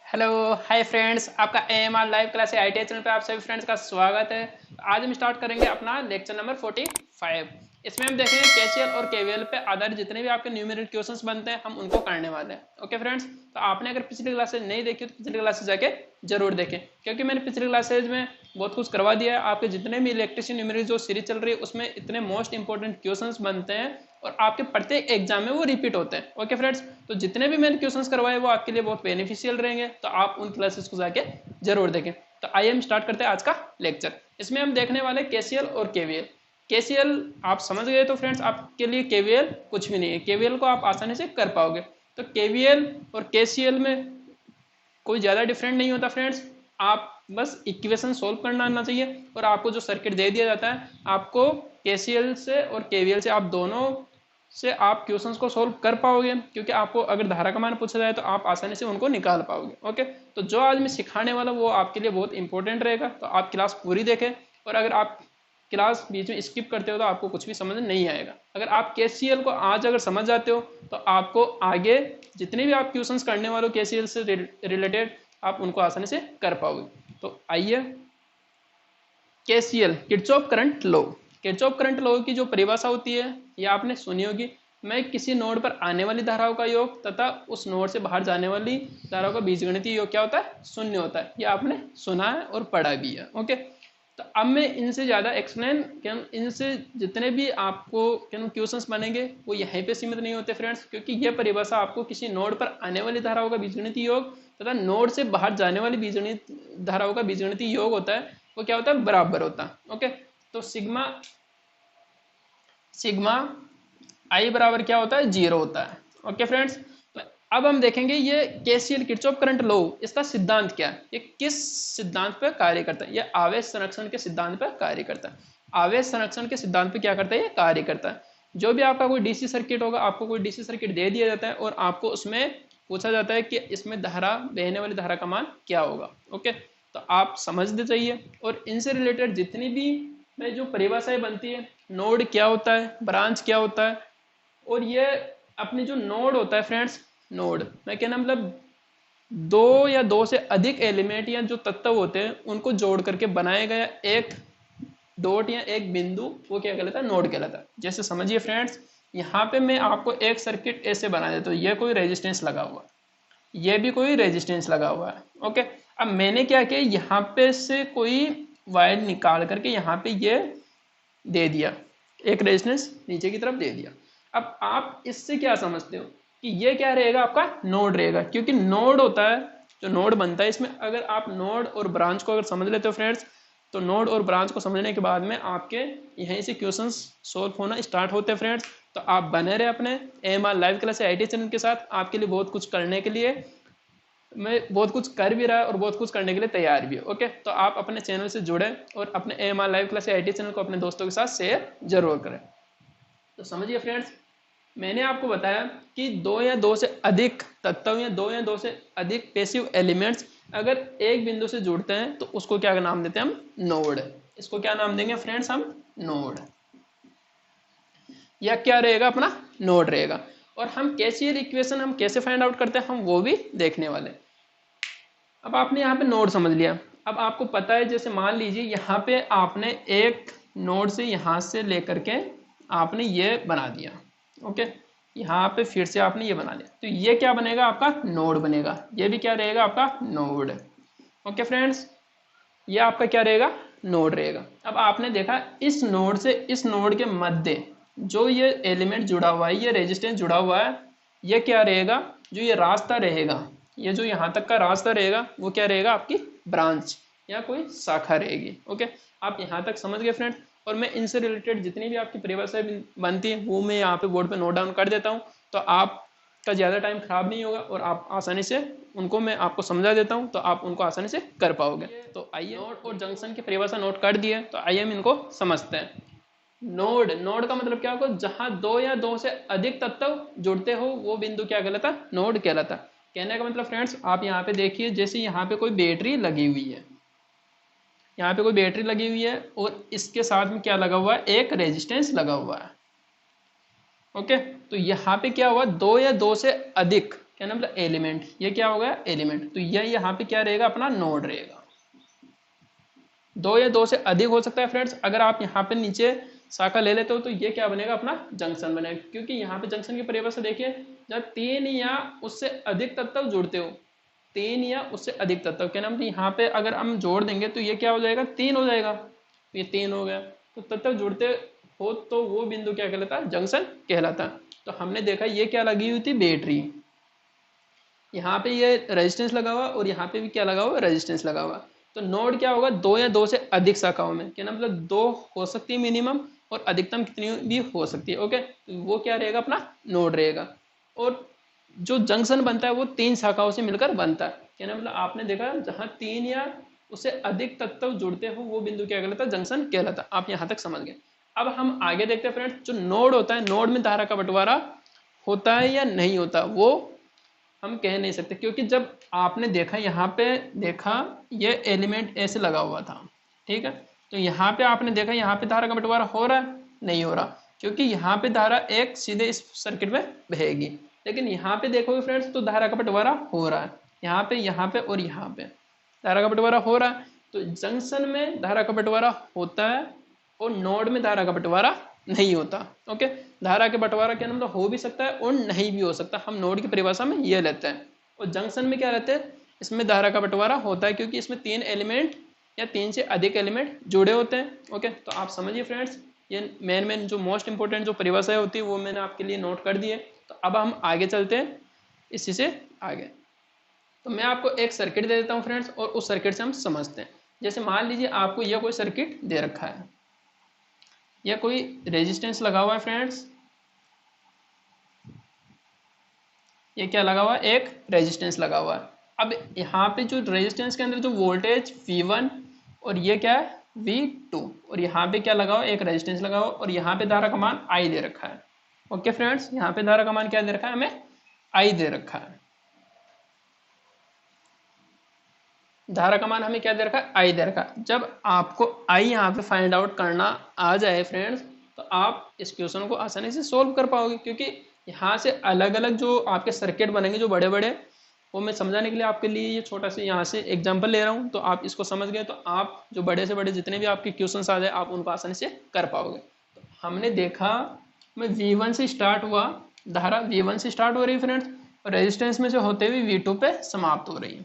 Hello hi friends, आपका AMR live class ITI channel पे आप सभी फ्रेंड्स का स्वागत है। आज हम स्टार्ट करेंगे अपना लेक्चर नंबर 45। इसमें हम देखेंगे केसीएल और केवीएल पे आधारित जितने भी आपके न्यूमेरिक क्वेश्चंस बनते हैं हम उनको करने वाले हैं। ओके फ्रेंड्स, तो आपने अगर पिछली क्लासेज नहीं देखी तो पिछली क्लासेज जाके जरूर देखें, क्योंकि मैंने पिछली क्लासेज में बहुत कुछ करवा दिया है। आपके जितने भी इलेक्ट्रिशियन न्यूमेरिक जो सीरीज चल रही है उसमें इतने मोस्ट इंपॉर्टेंट क्वेश्चंस बनते हैं और आपके प्रत्येक एग्जाम में वो रिपीट होते हैं। ओके फ्रेंड्स, तो जितने भी मैंने क्वेश्चंस करवाए वो आपके लिए बहुत बेनिफिशियल रहेंगे, तो आप उन क्लासेस को जाके जरूर देखें। तो आइए हम स्टार्ट करते हैं आज का लेक्चर। इसमें हम देखने वाले केसीएल और केवीएल। केसीएल आप समझ गए तो फ्रेंड्स आपके लिए केवीएल कुछ भी नहीं है, केवीएल को आप आसानी से कर पाओगे। तो केवीएल और केसीएल में कोई ज़्यादा डिफरेंट नहीं होता फ्रेंड्स, आप बस इक्वेशन सोल्व करना आना चाहिए और आपको जो सर्किट दे दिया जाता है आपको केसीएल से और केवीएल से आप दोनों से आप क्वेश्चंस को सोल्व कर पाओगे, क्योंकि आपको अगर धारा का मान पूछा जाए तो आप आसानी से उनको निकाल पाओगे। ओके, तो जो आज मैं सिखाने वाला वो आपके लिए बहुत इंपॉर्टेंट रहेगा, तो आप क्लास पूरी देखें। और अगर आप क्लास बीच में स्किप करते हो तो आपको कुछ भी समझ नहीं आएगा। अगर आप केसीएल को आज अगर समझ जाते हो तो आपको आगे जितने भी आप क्वेश्चंस करने वाले हो केसीएल से रिलेटेड आप उनको आसानी से कर पाओगे। तो आइए, KCL Kirchhoff current law. Kirchhoff current law की जो परिभाषा होती है ये आपने सुनी होगी। मैं किसी नोड पर आने वाली धाराओं का योग तथा उस नोड से बाहर जाने वाली धाराओं का बीजगणितीय योग क्या होता है? शून्य होता है। ये आपने सुना है और पढ़ा भी है। ओके, तो अब मैं इनसे ज़्यादा एक्सप्लेन, इनसे जितने भी आपको क्वेश्चंस बनेंगे वो यहीं पे सीमित नहीं होते फ्रेंड्स, क्योंकि ये परिभाषा आपको किसी नोड पर आने वाली धाराओं का बीजगणितीय योग तथा नोड से बाहर जाने वाली बीजगणित धाराओं का बीजगणितीय योग होता है, वो क्या होता है? बराबर होता है। ओके, तो सिग्मा सिग्मा आई बराबर क्या होता है? 0 होता है। ओके फ्रेंड्स, तो अब हम देखेंगे ये केसीएल किरचॉफ करंट लॉ, इसका सिद्धांत क्या है, ये किस सिद्धांत पर कार्य करता है? ये आवेश संरक्षण के सिद्धांत पर कार्य करता है। आवेश संरक्षण के सिद्धांत पर क्या करता है? ये कार्य करता है। जो भी आपका कोई डीसी सर्किट होगा, आपको कोई डीसी सर्किट दे दिया जाता है और आपको उसमें पूछा जाता है कि इसमें धारा, बहने वाली धारा का मान क्या होगा। ओके, तो आप समझते चाहिए। और इनसे रिलेटेड जितनी भी में जो परिभाषाएं बनती है, नोड क्या होता है, ब्रांच क्या होता है, और ये अपनी जो नोड होता है फ्रेंड्स, नोड मैं कहना मतलब दो या दो से अधिक एलिमेंट या जो तत्व होते हैं उनको जोड़ करके बनाया गया एक डॉट या एक बिंदु, वो क्या कहलाता है? नोड कहलाता है। जैसे समझिए फ्रेंड्स, यहाँ पे मैं आपको एक सर्किट ऐसे बना देता हूँ, ये कोई रेजिस्टेंस लगा हुआ है, ये भी कोई रेजिस्टेंस लगा हुआ है। ओके, अब मैंने क्या किया, यहाँ पे से कोई वायर निकाल करके यहाँ पे ये दे दिया, एक रेजिस्टेंस नीचे की तरफ दे दिया। अब आप इससे क्या समझते हो कि ये क्या रहेगा? आपका नोड रहेगा, क्योंकि नोड होता है, जो नोड बनता है इसमें अगर आप नोड और ब्रांच को अगर समझ लेते हो फ्रेंड्स, तो नोड और ब्रांच को समझने के बाद में आपके यहीं से क्वेश्चंस सॉल्व होना स्टार्ट होते हैं फ्रेंड्स। तो आप बने रहे अपने AMR live class IT channel के साथ, आपके लिए बहुत कुछ करने के लिए मैं बहुत कुछ कर भी रहा है और बहुत कुछ करने के लिए तैयार भी है। ओके, तो आप अपने चैनल से जुड़े और अपने AMR live class IT channel को अपने दोस्तों के साथ शेयर जरूर करें। तो समझिए फ्रेंड्स, मैंने आपको बताया कि दो या दो से अधिक तत्व या दो से अधिक पैसिव एलिमेंट्स अगर एक बिंदु से जुड़ते हैं तो उसको क्या नाम देते हैं? हम नोड। इसको क्या नाम देंगे फ्रेंड्स? हम नोड, या क्या रहेगा? अपना नोड रहेगा। और हम केसीएल इक्वेशन हम कैसे फाइंड आउट करते हैं हम वो भी देखने वाले। अब आपने यहाँ पे नोड समझ लिया। अब आपको पता है, जैसे मान लीजिए यहाँ पे आपने एक नोड से यहाँ से लेकर के आपने ये बना दिया। ओके, यहाँ पे फिर से आपने ये बना लिया, तो ये क्या बनेगा? आपका नोड बनेगा। ये भी क्या रहेगा? आपका नोड। ओके फ्रेंड्स, ये आपका क्या रहेगा? नोड रहेगा। अब आपने देखा इस नोड से इस नोड के मध्य जो ये एलिमेंट जुड़ा हुआ है, ये रेजिस्टेंस जुड़ा हुआ है, ये क्या रहेगा? जो ये रास्ता रहेगा, ये जो यहाँ तक का रास्ता रहेगा वो क्या रहेगा? आपकी ब्रांच या कोई शाखा रहेगी। ओके, आप यहाँ तक समझ गए फ्रेंड्स। और मैं इनसे रिलेटेड जितनी भी आपकी परिभाषाएं बनती है वो मैं यहाँ पे बोर्ड पे नोट डाउन कर देता हूँ, तो आपका ज़्यादा टाइम खराब नहीं होगा और आप आसानी से उनको मैं आपको समझा देता हूँ, तो आप उनको आसानी से कर पाओगे। तो आइए, नोड और जंक्शन की परिभाषा नोट कर दिए, तो आइए हम इनको समझते हैं। नोड, नोड का मतलब क्या होगा? जहां दो या दो से अधिक तत्व जुड़ते हो वो बिंदु क्या कहलाता? नोड कहलाता। कहने का मतलब फ्रेंड्स, आप यहाँ पे देखिए, जैसे यहाँ पे कोई बैटरी लगी हुई है, यहाँ पे कोई बैटरी लगी हुई है और इसके साथ में क्या लगा हुआ है? एक रेजिस्टेंस लगा हुआ है। ओके, तो यहाँ पे क्या हुआ? दो या दो से अधिक क्या नाम, एलिमेंट। ये क्या होगा, एलिमेंट। तो यह यहाँ पे क्या रहेगा, अपना नोड रहेगा। दो या दो से अधिक हो सकता है फ्रेंड्स। अगर आप यहाँ पे नीचे शाखा ले लेते हो तो ये क्या बनेगा, अपना जंक्शन बनेगा। क्योंकि यहाँ पे जंक्शन की परिभाषा देखिए, जब तीन या उससे अधिक तत्व जुड़ते हो, तीन या उससे अधिक तत्व, क्या नाम, यहाँ पे अगर हम जोड़ देंगे तो ये क्या हो जाएगा, तीन हो जाएगा। ये तीन हो गया। तो तत्व जुड़ते हो तो वो बिंदु क्या कहलाता है, जंक्शन कहलाता है। तो हमने देखा ये क्या लगी हुई थी, बैटरी। यहाँ पे ये रेजिस्टेंस लगा हुआ और यहाँ पे भी क्या लगा हुआ, रेजिस्टेंस लगा हुआ। तो नोड क्या होगा, दो या दो से अधिक शाखाओं में, क्या मतलब दो हो सकती है मिनिमम, और अधिकतम कितनी भी हो सकती है। ओके, तो वो क्या रहेगा, अपना नोड रहेगा। और जो जंक्शन बनता है वो तीन शाखाओं से मिलकर बनता है। क्या मतलब आपने देखा, जहाँ तीन या उससे अधिक तत्व जुड़ते हो वो बिंदु क्या कहलाता है, जंक्शन कहलाता है। आप यहाँ तक समझ गए। अब हम आगे देखते हैं फ्रेंड्स, जो नोड होता है, नोड में धारा का बंटवारा होता है या नहीं होता, वो हम कह नहीं सकते। क्योंकि जब आपने देखा, यहाँ पे देखा ये एलिमेंट ऐसे लगा हुआ था, ठीक है। तो यहाँ पे आपने देखा, यहाँ पे धारा का बंटवारा हो रहा है, नहीं हो रहा, क्योंकि यहाँ पे धारा एक सीधे इस सर्किट में बहेगी। लेकिन यहाँ पे देखोगे फ्रेंड्स, तो धारा का बंटवारा हो रहा है, यहाँ पे और यहाँ पे धारा का बंटवारा हो रहा है। तो जंक्शन में धारा का बंटवारा होता है और नोड में धारा का बंटवारा नहीं होता। ओके, धारा के बंटवारा क्या मतलब हो भी सकता है और नहीं भी हो सकता, हम नोड की परिभाषा में ये लेते हैं। और जंक्शन में क्या रहते हैं, इसमें धारा का बंटवारा होता है, क्योंकि इसमें तीन एलिमेंट या तीन से अधिक एलिमेंट जुड़े होते हैं। ओके, तो आप समझिए फ्रेंड्स, ये मेन जो मोस्ट इंपॉर्टेंट जो परिभाषाएं होती है वो मैंने आपके लिए नोट कर दी है। तो अब हम आगे चलते हैं इसी से आगे। तो मैं आपको एक सर्किट दे देता हूँ फ्रेंड्स, और उस सर्किट से हम समझते हैं। जैसे मान लीजिए आपको यह कोई सर्किट दे रखा है, यह कोई रेजिस्टेंस लगा हुआ है फ्रेंड्स, ये क्या लगा हुआ है, एक रेजिस्टेंस लगा हुआ है। अब यहाँ पे जो रेजिस्टेंस के अंदर जो वोल्टेज V1 और ये क्या है V2, और यहाँ पे क्या लगा हुआ है, एक रेजिस्टेंस लगा हुआ, और यहाँ पे धारा का मान I दे रखा है। ओके फ्रेंड्स, यहाँ पे धारा का मान क्या दे रखा है, हमें I दे रखा है। धारा का मान हमें क्या दे रखा है, I दे रखा है। जब आपको I यहाँ पे फाइंड आउट करना आ जाए फ्रेंड्स, तो आप इस क्वेश्चन को आसानी से सोल्व कर पाओगे। क्योंकि यहाँ से अलग अलग जो आपके सर्किट बनेंगे जो बड़े बड़े, वो मैं समझाने के लिए आपके लिए ये छोटा सा यहाँ से एग्जाम्पल ले रहा हूँ। तो आप इसको समझ गए तो आप जो बड़े से बड़े जितने भी आपके क्वेश्चन आ जाए आप उनको आसानी से कर पाओगे। तो हमने देखा, मैं V1 से स्टार्ट हुआ, धारा V1 से स्टार्ट हो रही है फ्रेंड्स, और रेजिस्टेंस में से होते हुए V2 पे समाप्त हो रही है।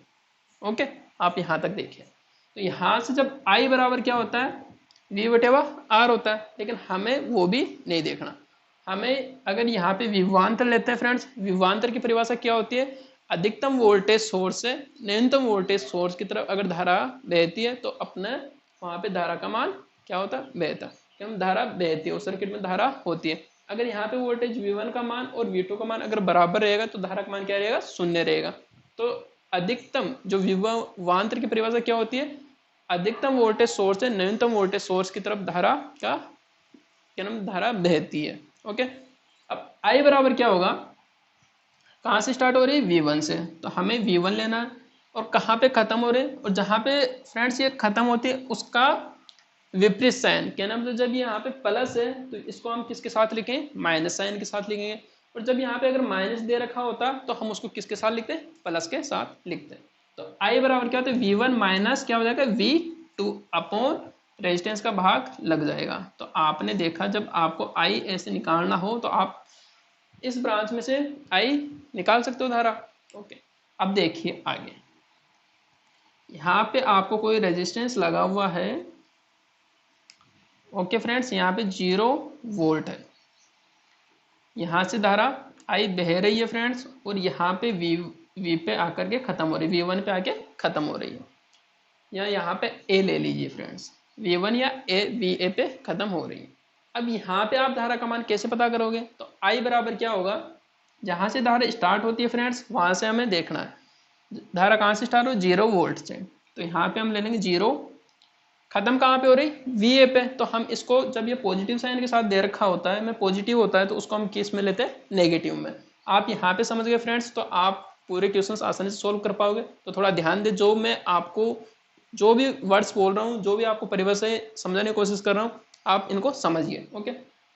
ओके, आप यहाँ तक देखिए। तो यहाँ से जब I बराबर क्या होता है, V/R होता है। लेकिन हमें वो भी नहीं देखना, हमें अगर यहाँ पे विभवांतर लेते हैं फ्रेंड्स, विभवांतर की परिभाषा क्या होती है, अधिकतम वोल्टेज सोर्स से न्यूनतम वोल्टेज सोर्स की तरफ अगर धारा बहती है तो अपने वहाँ पे धारा का मान क्या होता है, बहता। क्यों, धारा बहती है, उस सर्किट में धारा होती है। अगर यहाँ पे वोल्टेज V1 का मान और V2 का मान अगर बराबर रहेगा तो धारा का मान क्या रहेगा, शून्य रहेगा। तो अधिकतम जो विभवांतर की परिभाषा क्या होती है, अधिकतम वोल्टेज सोर्स से न्यूनतम वोल्टेज सोर्स की तरफ धारा का क्या नाम, धारा बहती है। ओके, अब I बराबर क्या होगा, कहाँ से स्टार्ट हो रही है, V1 से, तो हमें V1 लेना है। और कहाँ पे खत्म हो रहे हैं, और जहाँ पे फ्रेंड्स ये खत्म होती है उसका विपरीत साइन, क्या नाम, तो जब यहाँ पे प्लस है तो इसको हम किसके साथ लिखें, माइनस साइन के साथ लिखेंगे। और जब यहाँ पे अगर माइनस दे रखा होता तो हम उसको किसके साथ लिखते हैं, प्लस के साथ लिखते हैं। तो I बराबर क्या होता है, V1 माइनस क्या हो जाएगा, V2 अपॉन रेजिस्टेंस का भाग लग जाएगा। तो आपने देखा, जब आपको I ऐसे निकालना हो तो आप इस ब्रांच में से I निकाल सकते हो धारा। ओके, अब देखिए आगे, यहाँ पे आपको कोई रेजिस्टेंस लगा हुआ है। ओके फ्रेंड्स, यहाँ पे 0 वोल्ट है, यहाँ से धारा I बह रही है फ्रेंड्स, और यहाँ पे V पे आकर के खत्म हो रही है, V1 पे आके खत्म हो रही है। या यहाँ पे A ले लीजिए फ्रेंड्स, V1 या VA पे खत्म हो रही है। अब यहाँ पे आप धारा का मान कैसे पता करोगे, तो I बराबर क्या होगा, जहाँ से धारा स्टार्ट होती है फ्रेंड्स वहाँ से हमें देखना है धारा कहाँ से स्टार्ट हो, 0 वोल्ट से। तो यहाँ पे हम ले लेंगे 0, खत्म कहाँ पे हो रही, VA पे। तो हम इसको, जब ये पॉजिटिव साइन के साथ दे रखा होता है, में पॉजिटिव होता है, तो उसको हम किस में लेते हैं, नेगेटिव में। आप यहाँ पे समझ गए फ्रेंड्स, तो आप पूरे क्वेश्चंस आसानी से सोल्व कर पाओगे। तो थोड़ा ध्यान दे, जो मैं आपको जो भी वर्ड्स बोल रहा हूँ, जो भी आपको परिभाषाएं समझाने की कोशिश कर रहा हूँ, आप इनको समझिए। ओके,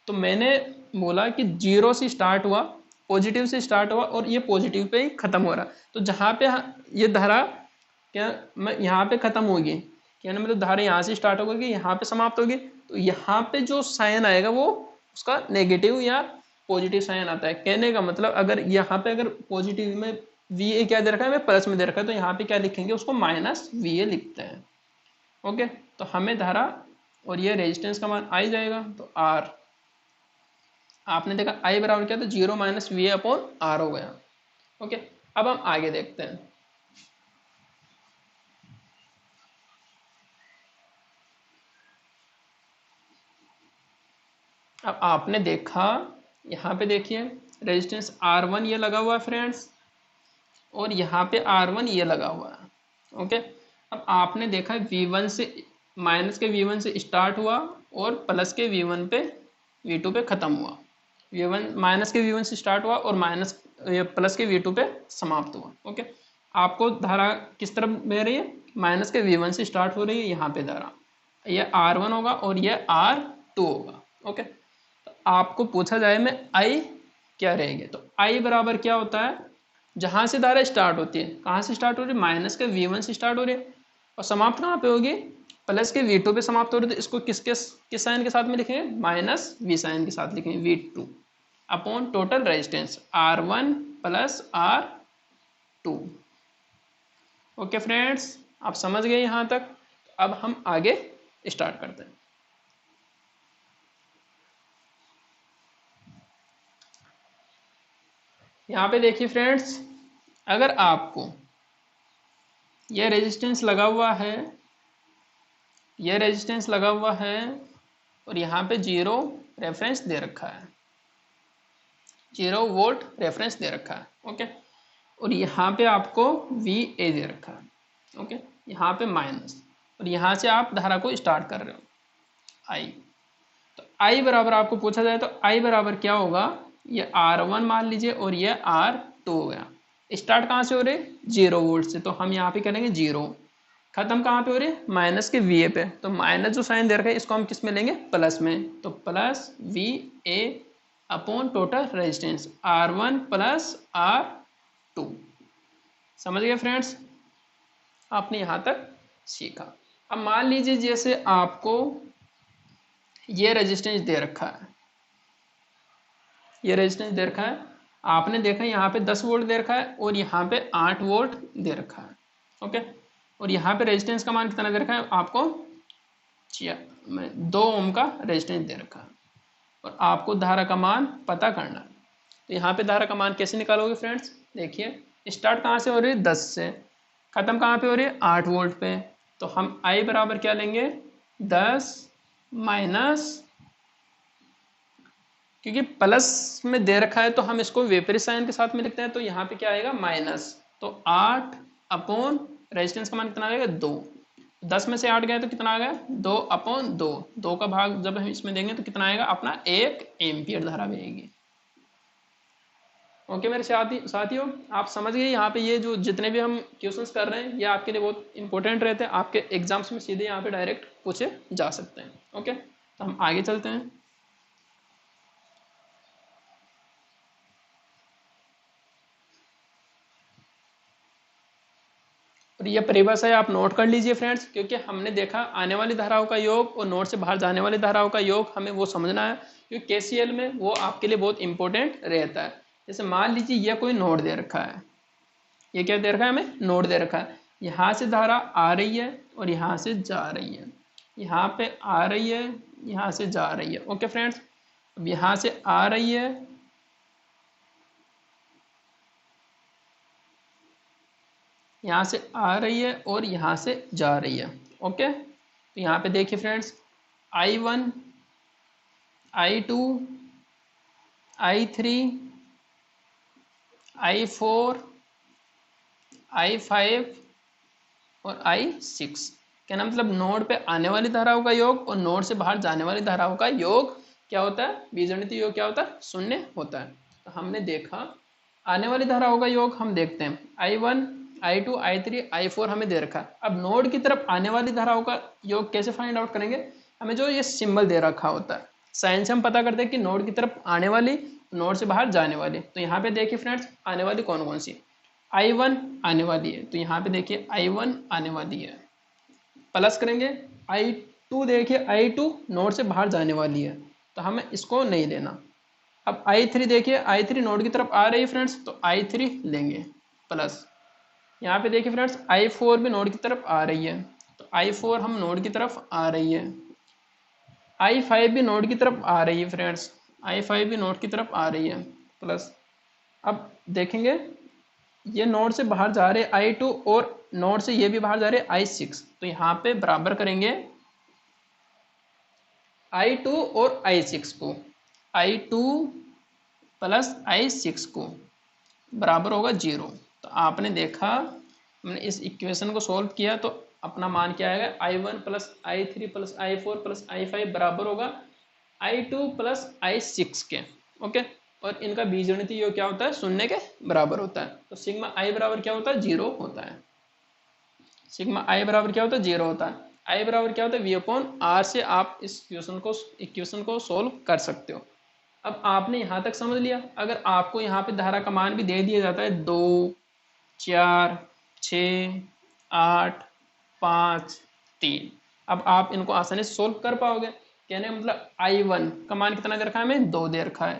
तो मैंने बोला कि 0 से स्टार्ट हुआ, पॉजिटिव से स्टार्ट हुआ और ये पॉजिटिव पे ही खत्म हो रहा, तो जहाँ पे ये धारा क्या मैं यहाँ पे खत्म होगी, क्या ना मतलब धारा यहाँ से स्टार्ट होगी यहाँ पे समाप्त होगी, तो यहाँ पे जो साइन आएगा वो उसका नेगेटिव या पॉजिटिव साइन आता है। कहने का मतलब अगर यहाँ पे अगर पॉजिटिव में वी ए क्या दे रखा है, हमें प्लस में दे रखा है, तो यहाँ पे क्या लिखेंगे, उसको माइनस वी ए लिखते हैं। ओके, तो हमें धारा और ये रेजिस्टेंस का मान आई जाएगा, तो आर आपने देखा आई बराबर क्या, तो 0 माइनस वी अपॉन आर हो गया। ओके, अब हम आगे देखते हैं। अब आपने देखा यहाँ पे देखिए रेजिस्टेंस R1 ये लगा हुआ है फ्रेंड्स, और यहाँ पे R1 ये लगा हुआ है। ओके, अब आपने देखा V1 से माइनस के V1 से स्टार्ट हुआ और प्लस के V1 पे V2 पे ख़त्म हुआ। V1 माइनस के V1 से स्टार्ट हुआ और माइनस प्लस के V2 पे समाप्त हुआ। ओके, आपको धारा किस तरफ बह रही है, माइनस के V1 से स्टार्ट हो रही है, यहाँ पे धारा ये R1 होगा और ये R2 होगा। ओके, तो आपको पूछा जाए में I क्या रहेगी, तो I बराबर क्या होता है, जहाँ से धारा स्टार्ट होती है, कहाँ से स्टार्ट हो रही है, माइनस के V1 से स्टार्ट हो रही है और समाप्त कहाँ पे होगी, प्लस के V2 पे समाप्त हो रही है, तो इसको किस साइन के साथ में लिखेंगे, माइनस V साइन के साथ लिखेंगे, V2 upon total resistance R1 plus R2। Okay friends, आप समझ गए यहाँ तक। अब हम आगे स्टार्ट करते हैं। यहाँ पे देखिए फ्रेंड्स, अगर आपको यह रेजिस्टेंस लगा हुआ है, यह रेजिस्टेंस लगा हुआ है और यहाँ पे 0 रेफरेंस दे रखा है, 0 वोल्ट रेफरेंस दे रखा है। ओके, और यहाँ पे आपको VA दे रखा है। ओके, यहाँ पे माइनस, और यहाँ से आप धारा को स्टार्ट कर रहे हो I, तो I बराबर आपको पूछा जाए तो I बराबर क्या होगा, ये R1 मान लीजिए और ये R2 हो गया। स्टार्ट कहाँ से हो रहे, 0 वोल्ट से, तो हम यहाँ पे करेंगे 0, खत्म कहाँ पे हो रहे, माइनस के VA पे, तो माइनस जो साइन दे रखा है इसको हम किस में लेंगे, प्लस में, तो plus VA upon total resistance R1 plus R2। समझ गए फ्रेंड्स, आपने यहाँ तक सीखा। अब मान लीजिए जैसे आपको ये रेजिस्टेंस दे रखा है, ये रेजिस्टेंस दे रखा है, आपने देखा यहाँ पे 10 वोल्ट दे रखा है और यहाँ पे 8 वोल्ट दे रखा है। ओके, और यहाँ पे रेजिस्टेंस का मान कितना दे रखा है आपको, 2 ओम का रेजिस्टेंस दे रखा है और आपको धारा का मान पता करना है। तो यहाँ पे धारा का मान कैसे निकालोगे फ्रेंड्स, देखिए स्टार्ट कहाँ से हो रही है, 10 से, खत्म कहाँ पे हो रही है, 8 वोल्ट पे, तो हम I बराबर क्या लेंगे, 10 माइनस, क्योंकि प्लस में दे रखा है तो हम इसको वेपरी साइन के साथ में लिखते हैं, तो यहाँ पे क्या आएगा, माइनस, तो 8 अपॉन रेजिस्टेंस का मान कितना आएगा, 2, 10 में से 8 गया तो कितना आ गया, 2 अपॉन 2, 2 का भाग जब हम इसमें देंगे तो कितना आएगा, अपना 1 एम्पियर धारा बहेगी। ओके मेरे साथियों, आप समझ गए। यहाँ पे ये जो जितने भी हम क्वेश्चंस कर रहे हैं ये आपके लिए बहुत इंपॉर्टेंट रहते हैं, आपके एग्जाम्स में सीधे यहाँ पे डायरेक्ट पूछे जा सकते हैं। ओके, तो हम आगे चलते हैं। और ये परिभाषा आप नोट कर लीजिए फ्रेंड्स, क्योंकि हमने देखा आने वाली धाराओं का योग और नोड से बाहर जाने वाली धाराओं का योग हमें वो समझना है, क्योंकि KCL में वो आपके लिए बहुत इंपॉर्टेंट रहता है। जैसे मान लीजिए यह कोई नोड दे रखा है, ये क्या दे रखा है, हमें नोड दे रखा है, यहाँ से धारा आ रही है और यहाँ से जा रही है, यहाँ पे आ रही है, यहाँ से जा रही है। ओके फ्रेंड्स, अब यहाँ से आ रही है, यहाँ से आ रही है और यहाँ से जा रही है। ओके, तो यहाँ पे देखिए friends, I1, I2, I3, I4, I5 और I6, क्या ना मतलब नोड पे आने वाली धाराओं का योग और नोड से बाहर जाने वाली धाराओं का योग क्या होता है, बीजगणितीय योग क्या होता है, 0 होता है। तो हमने देखा आने वाली धाराओं का योग हम देखते हैं, I1, I2, I3, I4 हमें दे रखा है। अब नोड की तरफ आने वाली धाराओं का योग कैसे फाइंड आउट करेंगे, हमें जो ये सिंबल दे रखा होता है, साइन से हम पता करते हैं कि नोड की तरफ आने वाली, नोड से बाहर जाने वाली। तो यहाँ पे देखिए फ्रेंड्स आने वाली कौन कौन सी, I1 आने वाली है, तो यहाँ पे देखिए I1 आने वाली है, प्लस करेंगे I2, देखिए I2 नोड से बाहर जाने वाली है, तो हमें इसको नहीं लेना। अब I3 देखिए, I3 नोड की तरफ आ रही है फ्रेंड्स, तो I3 लेंगे प्लस। यहाँ पे देखिए फ्रेंड्स I4 भी नोड की तरफ आ रही है, तो I4 हम नोड की तरफ आ रही है। I5 भी नोड की तरफ आ रही है फ्रेंड्स, I5 भी नोड की तरफ आ रही है प्लस। अब देखेंगे ये नोड से बाहर जा रहे I2 और नोड से ये भी बाहर जा रहे I6, तो यहाँ पे बराबर करेंगे I2 और I6 को, I2 प्लस I6 को बराबर होगा 0। तो आपने देखा, हमने इस इक्वेशन को सॉल्व किया तो अपना मान क्या आएगा, I1 plus I3 plus I4 plus I5 बराबर होगा I2 प्लस I6 के। ओके, और इनका बीजगणितीय योग क्या होता है, शून्य के बराबर होता है। तो सिग्मा I बराबर क्या होता है, 0 होता है। सिग्मा I बराबर क्या होता है, 0 होता है। I बराबर क्या होता है, V/R से आप इस इक्वेशन को सोल्व कर सकते हो। अब आपने यहाँ तक समझ लिया। अगर आपको यहाँ पे धारा का मान भी दे दिया जाता है 2, 4, 6, 8, 5, 3, अब आप इनको आसानी से सोल्व कर पाओगे। कहने का मतलब I1 का मान कितना दे रखा है हमें, 2 दे रखा है,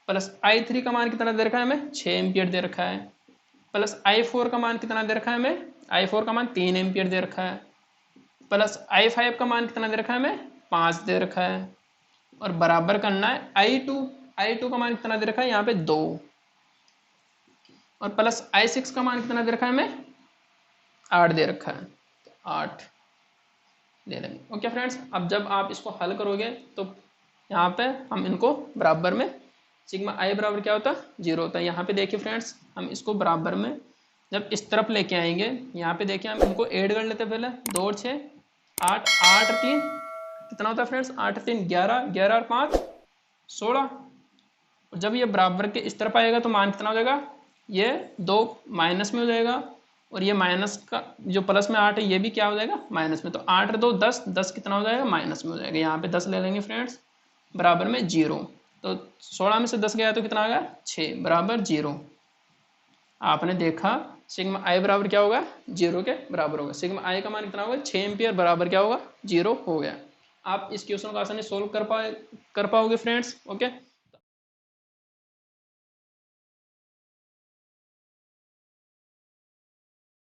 प्लस I3 का मान कितना दे रखा है हमें, 6 एम्पियर दे रखा है, प्लस I4 का मान कितना दे रखा है हमें, I4 का मान 3 एम्पियर दे रखा है, प्लस I5 का मान कितना दे रखा है हमें, 5 दे रखा है, और बराबर करना है I2 का मान कितना दे रखा है यहाँ पे 2, और प्लस I6 का मान कितना दे रखा है हमें, 8 दे रखा है, तो 8 ले लेंगे। ओके फ्रेंड्स, अब जब आप इसको हल करोगे तो यहाँ पे हम इनको बराबर में, सिग्मा I बराबर क्या होता है, 0 होता है। यहाँ पे देखिए फ्रेंड्स हम इसको बराबर में जब इस तरफ लेके आएंगे, यहाँ पे देखिए हम इनको ऐड कर लेते हैं पहले, 2 और 6 8, 8 और 3 कितना होता है फ्रेंड्स, 8 और 3 11, 11 और 5 16। और जब ये बराबर के इस तरफ आएगा तो मान कितना हो जाएगा, ये 2 माइनस में हो जाएगा, और ये माइनस का जो प्लस में 8 है ये भी क्या हो जाएगा, माइनस में। तो 8 और 2 10, 10 कितना हो जाएगा, माइनस में हो जाएगा। यहाँ पे 10 ले लेंगे फ्रेंड्स, बराबर में 0। तो 16 में से 10 गया तो कितना आ गया, 6 बराबर 0। आपने देखा सिग्मा I बराबर क्या होगा, 0 के बराबर होगा। सिग्मा I का मान कितना होगा, 6 एम्पियर बराबर क्या होगा, 0 हो गया। आप इस क्वेश्चन को आसानी सोल्व कर पाओगे फ्रेंड्स। ओके।